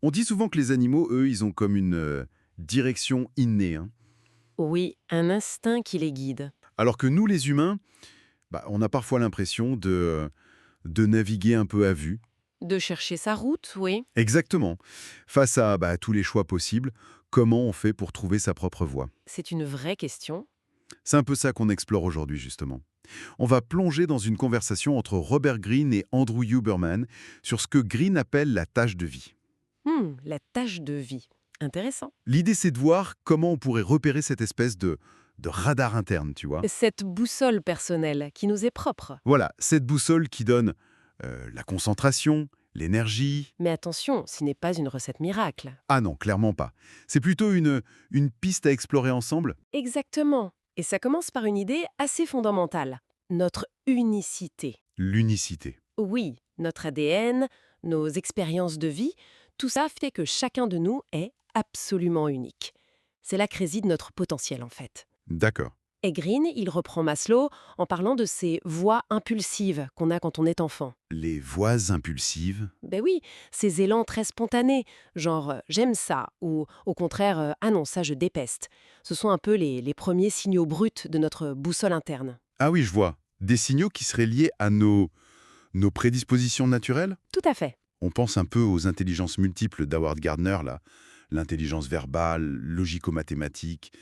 On dit souvent que les animaux, eux, ils ont comme une direction innée, hein. Oui, un instinct qui les guide. Alors que nous, les humains, on a parfois l'impression de naviguer un peu à vue. De chercher sa route, oui. Exactement. Face à tous les choix possibles, comment on fait pour trouver sa propre voie? C'est une vraie question. C'est un peu ça qu'on explore aujourd'hui, justement. On va plonger dans une conversation entre Robert Greene et Andrew Huberman sur ce que Greene appelle la tâche de vie. La tâche de vie. Intéressant. L'idée, c'est de voir comment on pourrait repérer cette espèce de radar interne, tu vois. Cette boussole personnelle qui nous est propre. Voilà, cette boussole qui donne la concentration, l'énergie. Mais attention, ce n'est pas une recette miracle. Ah non, clairement pas. C'est plutôt une piste à explorer ensemble. Exactement. Et ça commence par une idée assez fondamentale. Notre unicité. L'unicité. Oui, notre ADN, nos expériences de vie, tout ça fait que chacun de nous est absolument unique. C'est là que réside notre potentiel en fait. D'accord. Et Green, il reprend Maslow en parlant de ces voies impulsives qu'on a quand on est enfant. Les voies impulsives. Ben oui, ces élans très spontanés, genre j'aime ça, ou au contraire ah non, ça je dépeste. Ce sont un peu les premiers signaux bruts de notre boussole interne. Ah oui, je vois. Des signaux qui seraient liés à nos prédispositions naturelles. Tout à fait. On pense un peu aux intelligences multiples d'Howard Gardner, là. L'intelligence verbale, logico-mathématique,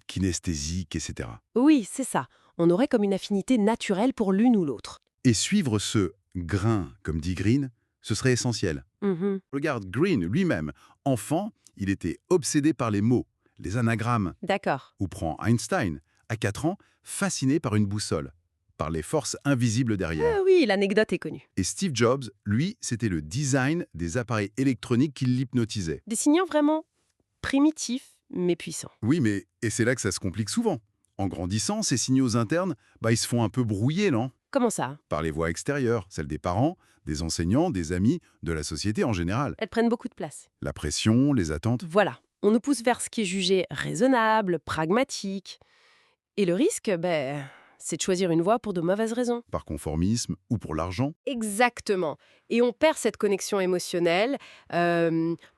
kinesthésique, etc. Oui, c'est ça. On aurait comme une affinité naturelle pour l'une ou l'autre. Et suivre ce grain, comme dit Green, ce serait essentiel. Mhm. Regarde Green lui-même. Enfant, il était obsédé par les mots, les anagrammes. D'accord. Ou prend Einstein, à 4 ans, fasciné par une boussole, par les forces invisibles Ah derrière. oui, l'anecdote est connue. Et Steve Jobs, lui, c'était le design des appareils électroniques qui l'hypnotisait. Des signaux vraiment primitifs, mais puissants. Oui, mais et c'est là que ça se complique souvent. En grandissant, ces signaux internes, ils se font un peu brouiller, non? Comment ça? Par les voies extérieures, celles des parents, des enseignants, des amis, de la société en général. Elles prennent beaucoup de place. La pression, les attentes. Voilà. On nous pousse vers ce qui est jugé raisonnable, pragmatique. Et le risque, c'est de choisir une voie pour de mauvaises raisons. Par conformisme ou pour l'argent. Exactement. Et on perd cette connexion émotionnelle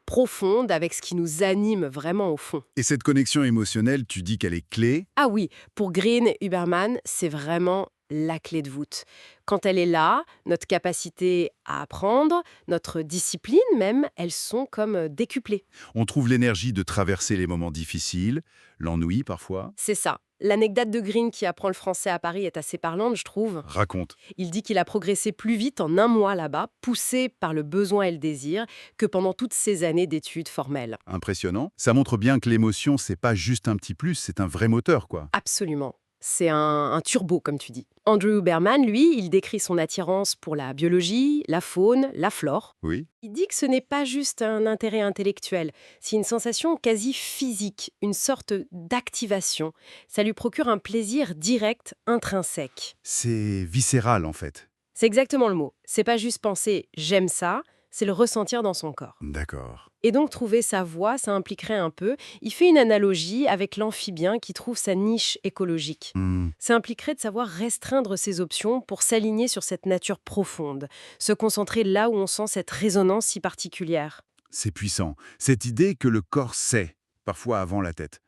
profonde avec ce qui nous anime vraiment au fond. Et cette connexion émotionnelle, tu dis qu'elle est clé. Ah oui, pour Green et Huberman, c'est vraiment la clé de voûte. Quand elle est là, notre capacité à apprendre, notre discipline même, elles sont comme décuplées. On trouve l'énergie de traverser les moments difficiles, l'ennui parfois. C'est ça. L'anecdote de Green qui apprend le français à Paris est assez parlante, je trouve. Raconte. Il dit qu'il a progressé plus vite en un mois là-bas, poussé par le besoin et le désir, que pendant toutes ces années d'études formelles. Impressionnant. Ça montre bien que l'émotion, c'est pas juste un petit plus, c'est un vrai moteur, quoi. Absolument. C'est un turbo, comme tu dis. Andrew Huberman, lui, il décrit son attirance pour la biologie, la faune, la flore. Oui. Il dit que ce n'est pas juste un intérêt intellectuel, c'est une sensation quasi physique, une sorte d'activation. Ça lui procure un plaisir direct, intrinsèque. C'est viscéral, en fait. C'est exactement le mot. C'est pas juste penser «j'aime ça», c'est le ressentir dans son corps. D'accord. Et donc trouver sa voie, ça impliquerait un peu. Il fait une analogie avec l'amphibien qui trouve sa niche écologique. Hmm. Ça impliquerait de savoir restreindre ses options pour s'aligner sur cette nature profonde, se concentrer là où on sent cette résonance si particulière. C'est puissant. Cette idée que le corps sait, parfois avant la tête.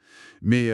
Mais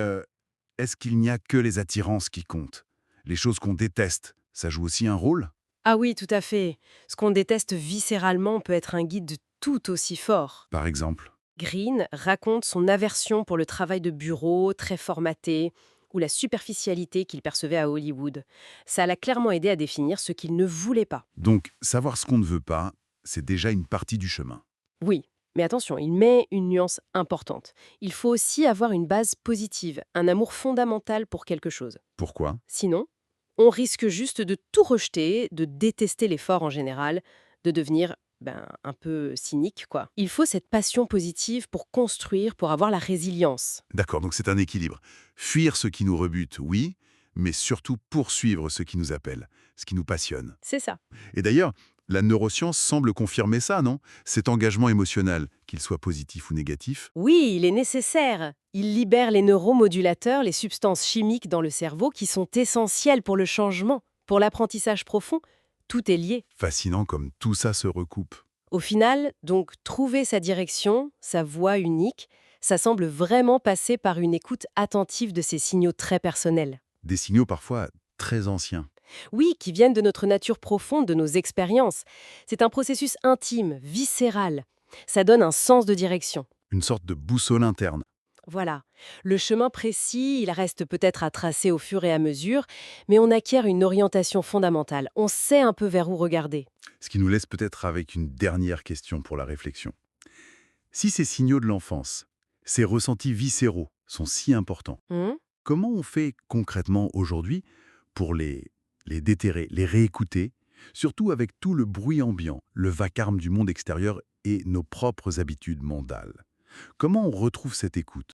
est-ce qu'il n'y a que les attirances qui comptent? Les choses qu'on déteste, ça joue aussi un rôle? Ah oui, tout à fait. Ce qu'on déteste viscéralement peut être un guide tout aussi fort. Par exemple. Green raconte son aversion pour le travail de bureau, très formaté, ou la superficialité qu'il percevait à Hollywood. Ça l'a clairement aidé à définir ce qu'il ne voulait pas. Donc, savoir ce qu'on ne veut pas, c'est déjà une partie du chemin. Oui, mais attention, il met une nuance importante. Il faut aussi avoir une base positive, un amour fondamental pour quelque chose. Pourquoi? Sinon, on risque juste de tout rejeter, de détester l'effort en général, de devenir un peu cynique, quoi. Il faut cette passion positive pour construire, pour avoir la résilience. D'accord, donc c'est un équilibre. Fuir ce qui nous rebute, oui, mais surtout poursuivre ce qui nous appelle, ce qui nous passionne. C'est ça. Et d'ailleurs, la neuroscience semble confirmer ça, non? Cet engagement émotionnel, qu'il soit positif ou négatif. Oui, il est nécessaire. Il libère les neuromodulateurs, les substances chimiques dans le cerveau qui sont essentielles pour le changement, pour l'apprentissage profond. Tout est lié. Fascinant comme tout ça se recoupe. Au final, donc, trouver sa direction, sa voie unique, ça semble vraiment passer par une écoute attentive de ces signaux très personnels. Des signaux parfois très anciens. Oui, qui viennent de notre nature profonde, de nos expériences. C'est un processus intime, viscéral. Ça donne un sens de direction. Une sorte de boussole interne. Voilà. Le chemin précis, il reste peut-être à tracer au fur et à mesure, mais on acquiert une orientation fondamentale. On sait un peu vers où regarder. Ce qui nous laisse peut-être avec une dernière question pour la réflexion. Si ces signaux de l'enfance, ces ressentis viscéraux sont si importants, Hmm. comment on fait concrètement aujourd'hui pour les déterrer, les réécouter, surtout avec tout le bruit ambiant, le vacarme du monde extérieur et nos propres habitudes mondales? Comment on retrouve cette écoute?